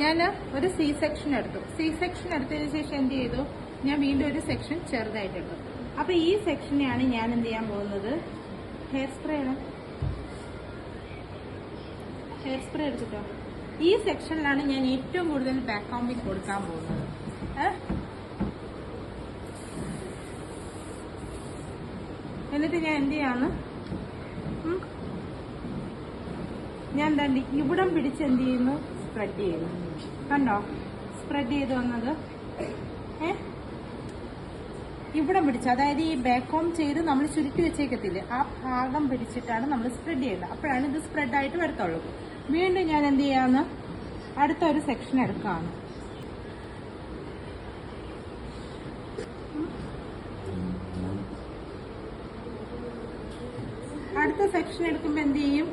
ഞാൻ ഒരു C section എടുത്തു. സി സെക്ഷൻ എടുത്തതിന് ശേഷം എന്ത് ചെയ്തു, ഞാൻ വീണ്ടും ഒരു സെക്ഷൻ ചെറുതായിട്ട് എടുത്തു. അപ്പൊ ഈ സെക്ഷനെയാണ് ഞാൻ എന്ത് ചെയ്യാൻ പോകുന്നത്, ഹെയർ സ്പ്രേ എടുത്തിട്ടോ. ഈ സെക്ഷനിലാണ് ഞാൻ ഏറ്റവും കൂടുതൽ ബാക്ക് കോമ്പിങ് കൊടുക്കാൻ പോകുന്നത്. എന്നിട്ട് ഞാൻ എന്ത് ചെയ്യാന്ന്, ഞാൻ എന്താ ഇവിടം പിടിച്ച് എന്ത് ചെയ്യുന്നു, സ്പ്രെഡ് ചെയ്യുന്നു. കണ്ടോ സ്പ്രെഡ് ചെയ്ത് വന്നത്? ഇവിടം പിടിച്ച്, അതായത് ഈ ബാക്ക് കോം ചെയ്ത് നമ്മൾ ചുരുട്ടി വെച്ചേക്കത്തില്ലേ, ആ ഭാഗം പിടിച്ചിട്ടാണ് നമ്മൾ സ്പ്രെഡ് ചെയ്യുന്നത്. അപ്പോഴാണ് ഇത് സ്പ്രെഡായിട്ട് വരത്തുള്ളൂ. വീണ്ടും ഞാൻ എന്ത് ചെയ്യാന്ന്, അടുത്ത ഒരു സെക്ഷൻ എടുക്കാണ്. അടുത്ത സെക്ഷൻ എടുക്കുമ്പോൾ എന്ത് ചെയ്യും,